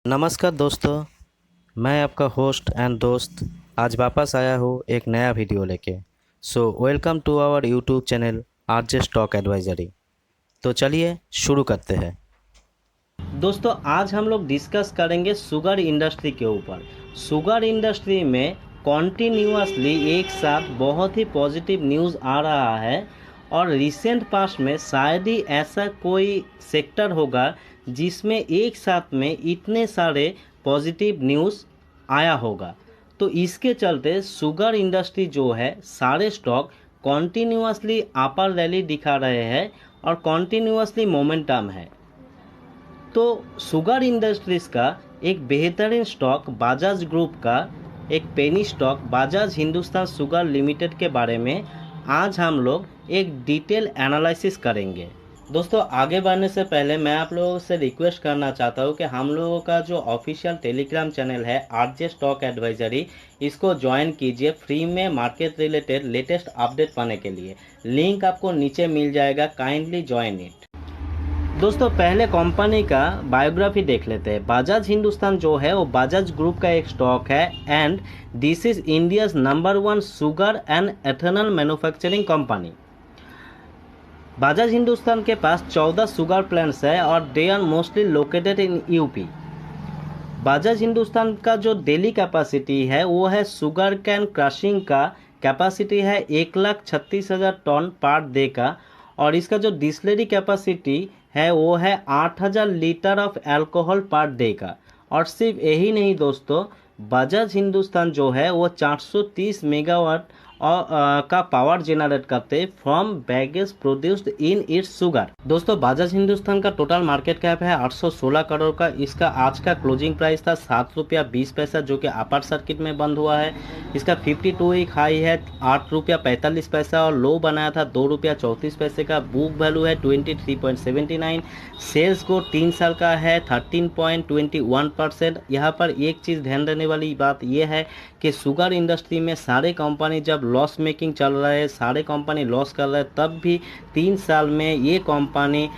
नमस्कार दोस्तों, मैं आपका होस्ट एंड दोस्त आज वापस आया हूँ एक नया वीडियो लेके। So welcome to our YouTube channel RJ stock advisory. तो चलिए शुरू करते हैं। दोस्तों, आज हम लोग डिस्कस करेंगे शुगर इंडस्ट्री के ऊपर। शुगर इंडस्ट्री में कॉन्टीन्यूअसली एक साथ बहुत ही पॉजिटिव न्यूज़ आ रहा है और रिसेंट पास्ट में शायद ही ऐसा कोई सेक्टर होगा जिसमें एक साथ में इतने सारे पॉजिटिव न्यूज़ आया होगा। तो इसके चलते शुगर इंडस्ट्री जो है सारे स्टॉक कॉन्टीन्यूअसली अपर रैली दिखा रहे हैं और कॉन्टीन्यूअसली मोमेंटम है। तो शुगर इंडस्ट्रीज का एक बेहतरीन स्टॉक बाजाज ग्रुप का एक penny stock Bajaj Hindustan sugar limited के बारे में आज हम लोग एक डिटेल एनालिसिस करेंगे। दोस्तों, आगे बढ़ने से पहले मैं आप लोगों से रिक्वेस्ट करना चाहता हूँ कि हम लोगों का जो ऑफिशियल टेलीग्राम चैनल है आरजे स्टॉक एडवाइजरी, इसको ज्वाइन कीजिए फ्री में मार्केट रिलेटेड लेटेस्ट अपडेट पाने के लिए। लिंक आपको नीचे मिल जाएगा, काइंडली ज्वाइन इट। दोस्तों, पहले कंपनी का बायोग्राफी देख लेते हैं। बाजाज हिंदुस्तान जो है वो बाजाज ग्रुप का एक स्टॉक है and this is India's number 1 sugar and ethanol manufacturing company. Bajaj Hindustan के पास 14 शुगर प्लांट्स है और they are mostly located in UP. Bajaj Hindustan का जो डेली कैपेसिटी है वो है शुगर कैन क्रशिंग का कैपेसिटी है 1,36,000 टन पर डे का, और इसका जो डिस्टिलरी कैपेसिटी है वो है 8,000 litre of alcohol per day का। और सिर्फ यही नहीं दोस्तों, बजाज हिंदुस्तान जो है वो 430 मेगावाट का पावर जनरेट करते from baggage produced in its sugar. दोस्तों, बजाज हिंदुस्तान का टोटल मार्केट कैप है 816 करोड़ का। इसका आज का क्लोजिंग प्राइस था 7 रुपया 20 पैसा, जो कि अपर सर्किट में बंद हुआ है। इसका 52 वीक हाई है 8 रुपया 45 पैसा और लो बनाया था 2 रुपया 34 पैसे का। बुक वैल्यू है 23.79। सेल्स को 3 साल का है 13.21%। यहाँ पर एक चीज़ ध्यान देने वाली बात यह है कि शुगर इंडस्ट्री में सारे कंपनी जब लॉस मेकिंग चल रहा है, सारे कंपनी लॉस कर रहे हैं, तब भी 3 साल में ये कंपनी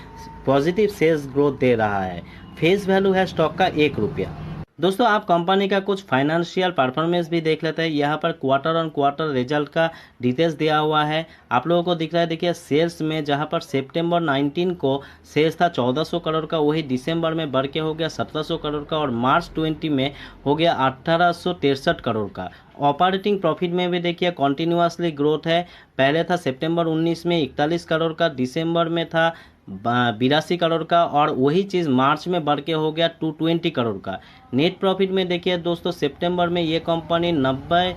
पॉजिटिव सेल्स ग्रोथ दे रहा है। फेस वैल्यू है स्टॉक का 1 रुपया। दोस्तों, आप कंपनी का कुछ फाइनेंशियल परफॉर्मेंस भी देख लेते हैं। यहाँ पर क्वार्टर ऑन क्वार्टर रिजल्ट का डिटेल्स दिया हुआ है, आप लोगों को दिख रहा है। देखिए, सेल्स में जहाँ पर सितंबर 19 को सेल्स था 1400 करोड़ का, वही दिसंबर में बढ़ के हो गया 1700 करोड़ का और मार्च 20 में हो गया 1863 करोड़ का। ऑपरेटिंग प्रॉफिट में भी देखिए कॉन्टिन्यूसली ग्रोथ है। पहले था सितंबर 19 में 41 करोड़ का, दिसंबर में था 82 करोड़ का और वही चीज़ मार्च में बढ़ के हो गया 220 करोड़ का। नेट प्रॉफिट में देखिए दोस्तों, सितंबर में ये कंपनी 90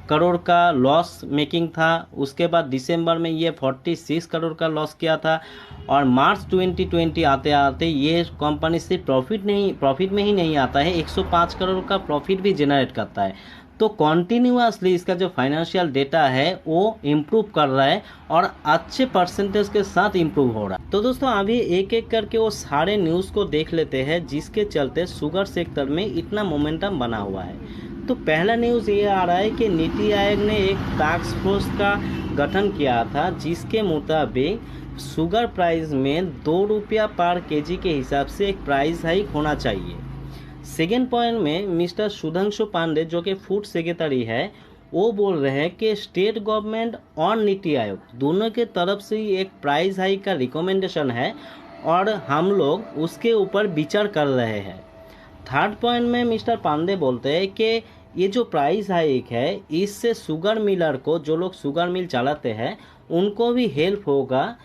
करोड़ का लॉस मेकिंग था, उसके बाद दिसंबर में ये 46 करोड़ का लॉस किया था और मार्च 2020 आते आते ये कंपनी सिर्फ प्रॉफिट में ही नहीं आता है, 105 करोड़ का प्रॉफिट भी जनरेट करता है। तो कॉन्टीन्यूसली इसका जो फाइनेंशियल डेटा है वो इम्प्रूव कर रहा है और अच्छे परसेंटेज के साथ इम्प्रूव हो रहा है। तो दोस्तों, अभी एक एक करके वो सारे न्यूज़ को देख लेते हैं जिसके चलते शुगर सेक्टर में इतना मोमेंटम बना हुआ है। तो पहला न्यूज़ ये आ रहा है कि नीति आयोग ने एक टास्क फोर्स का गठन किया था जिसके मुताबिक शुगर प्राइस में 2 रुपया पर केजी के हिसाब से एक प्राइस हाइक होना चाहिए। सेकेंड पॉइंट में मिस्टर सुधांशु पांडे जो कि फूड सेक्रेटरी है, वो बोल रहे हैं कि स्टेट गवर्नमेंट और नीति आयोग दोनों के तरफ से एक प्राइस हाइक का रिकमेंडेशन है और हम लोग उसके ऊपर विचार कर रहे हैं। थर्ड पॉइंट में मिस्टर पांडे बोलते हैं कि ये जो प्राइस हाइक है इससे शुगर मिलर को, जो लोग शुगर मिल चलाते हैं, उनको भी हेल्प होगा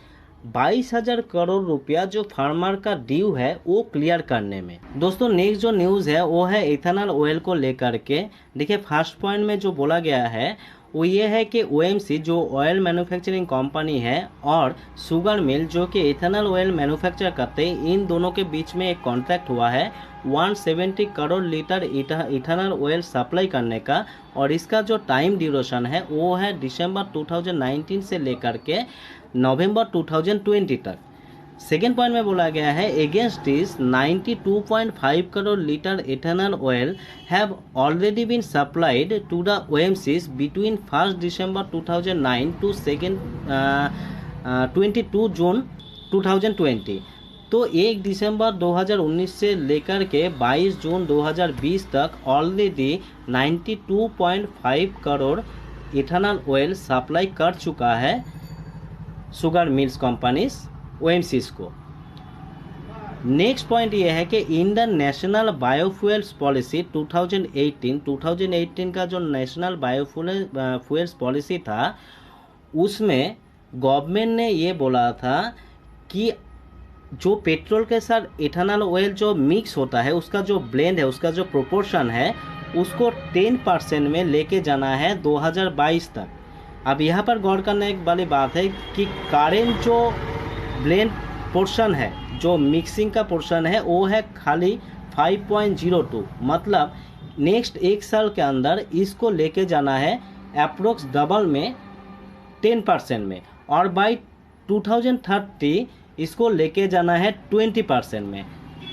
22,000 करोड़ रुपया जो फार्मर का ड्यू है वो क्लियर करने में। दोस्तों, नेक्स्ट जो न्यूज़ है वो है इथेनॉल ऑयल को लेकर के। देखिए, फर्स्ट पॉइंट में जो बोला गया है वो ये है कि ओएमसी जो ऑयल मैन्युफैक्चरिंग कंपनी है और शुगर मिल जो कि इथेनॉल ऑयल मैन्युफैक्चर करते हैं, इन दोनों के बीच में एक कॉन्ट्रैक्ट हुआ है 170 crore litre ethanol oil supply करने का और इसका जो टाइम ड्यूरेशन है वो है दिसंबर 2019 से लेकर के नवंबर 2020 तक। सेकेंड पॉइंट में बोला गया है against this 92.5 crore litre ethanol oil have already been supplied to the OMCs between 1 December 2009 to 22 June 2020। तो 1 दिसंबर 2019 से लेकर के 22 जून 2020 तक already 92.5 crore ethanol oil supply कर चुका है शुगर मिल्स कंपनीज ओएमसीज को। नेक्स्ट पॉइंट ये है कि इंडियन नेशनल बायोफ्यूल्स पॉलिसी 2018 का जो नेशनल बायोफ्यूल्स पॉलिसी था उसमें गवर्नमेंट ने ये बोला था कि जो पेट्रोल के साथ इथेनॉल ऑयल जो मिक्स होता है उसका जो ब्लेंड है, उसका जो प्रोपोर्शन है, उसको 10% में लेके जाना है 2022 तक। अब यहाँ पर गौर करने वाली बात है कि करेंट जो ब्लेंड पोर्शन है, जो मिक्सिंग का पोर्शन है, वो है खाली 5.02, मतलब नेक्स्ट 1 साल के अंदर इसको लेके जाना है अप्रोक्स डबल में 10% में, और बाई 2030 इसको लेके जाना है 20% में।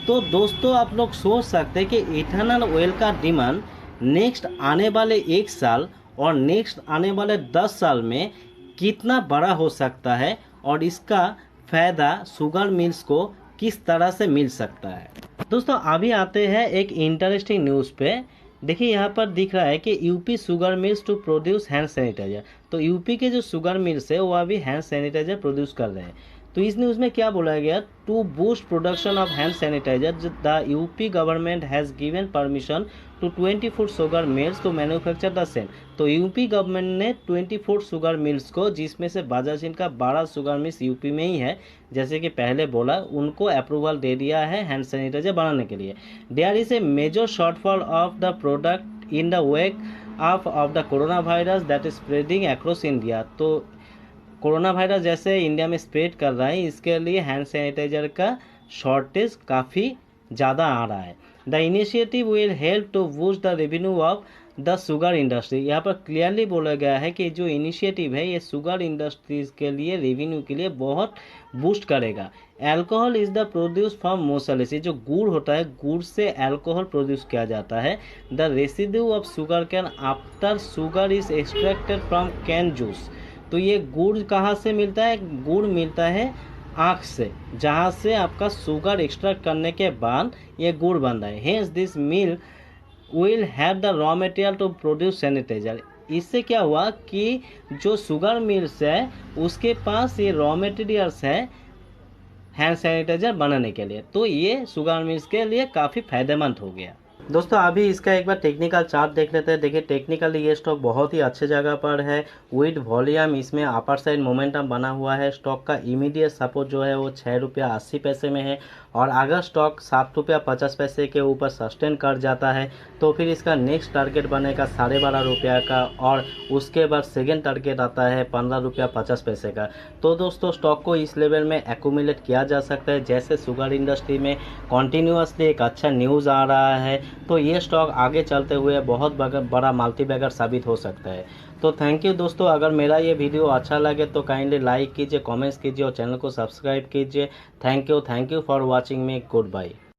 तो दोस्तों आप लोग सोच सकते हैं कि इथेनॉल ऑयल का डिमांड नेक्स्ट आने वाले 1 साल और नेक्स्ट आने वाले 10 साल में कितना बड़ा हो सकता है और इसका फ़ायदा शुगर मिल्स को किस तरह से मिल सकता है। दोस्तों अभी आते हैं एक इंटरेस्टिंग न्यूज़ पे। देखिए यहाँ पर दिख रहा है कि UP sugar mills to produce hand sanitiser. तो यूपी के जो शुगर मिल्स है वो अभी हैंड सैनिटाइजर प्रोड्यूस कर रहे हैं। तो इस न्यूज़ में क्या बोला गया, to boost production of hand sanitiser the UP government has given permission to 24 sugar mills to manufacture the same. तो यूपी गवर्नमेंट ने 24 शुगर मिल्स को, जिसमें से बाजाजिन का 12 शुगर मिल्स यूपी में ही है, जैसे कि पहले बोला, उनको अप्रूवल दे दिया है हैंड सैनिटाइजर बनाने के लिए। There is a major shortfall of the product in the wake of the corona virus that is spreading across India. तो कोरोना वायरस जैसे इंडिया में स्प्रेड कर रहा है, इसके लिए हैंड सैनिटाइजर का शॉर्टेज काफ़ी ज़्यादा आ रहा है। The initiative will help to boost the revenue of the sugar industry. यहाँ पर क्लियरली बोला गया है कि जो इनिशिएटिव है ये शुगर इंडस्ट्रीज के लिए, रेवेन्यू के लिए बहुत बूस्ट करेगा। Alcohol is the produce from molasses. ये जो गुड़ होता है, गुड़ से एल्कोहल प्रोड्यूस किया जाता है। The residue of sugar cane after sugar is extracted from can juice. तो ये गुड़ कहाँ से मिलता है? गुड़ मिलता है आँख से, जहाँ से आपका शुगर एक्सट्रैक्ट करने के बाद ये गुड़ बनता है। Hence this mill will have the raw material to produce sanitiser. इससे क्या हुआ कि जो शुगर मिल्स है उसके पास ये रॉ मटेरियल्स है हैंड सैनिटाइजर बनाने के लिए। तो ये शुगर मिल्स के लिए काफ़ी फायदेमंद हो गया। दोस्तों अभी इसका एक बार टेक्निकल चार्ट देख लेते हैं। देखिए टेक्निकली ये स्टॉक बहुत ही अच्छे जगह पर है। विद वॉल्यूम इसमें अपर साइड मोमेंटम बना हुआ है। स्टॉक का इमीडिएट सपोर्ट जो है वो 6 रुपया 80 पैसे में है, और अगर स्टॉक 7 रुपया 50 पैसे के ऊपर सस्टेन कर जाता है तो फिर इसका नेक्स्ट टारगेट बनेगा 12.5 रुपया का, और उसके बाद सेकेंड टारगेट आता है 15 रुपया 50 पैसे का। तो दोस्तों स्टॉक को इस लेवल में एक्यूमुलेट किया जा सकता है। जैसे शुगर इंडस्ट्री में कॉन्टीन्यूसली एक अच्छा न्यूज़ आ रहा है, तो ये स्टॉक आगे चलते हुए बहुत बड़ा मल्टीबैगर साबित हो सकता है। तो थैंक यू दोस्तों। अगर मेरा ये वीडियो अच्छा लगे तो काइंडली लाइक कीजिए, कमेंट्स कीजिए और चैनल को सब्सक्राइब कीजिए। Thank you for watching me. Good bye.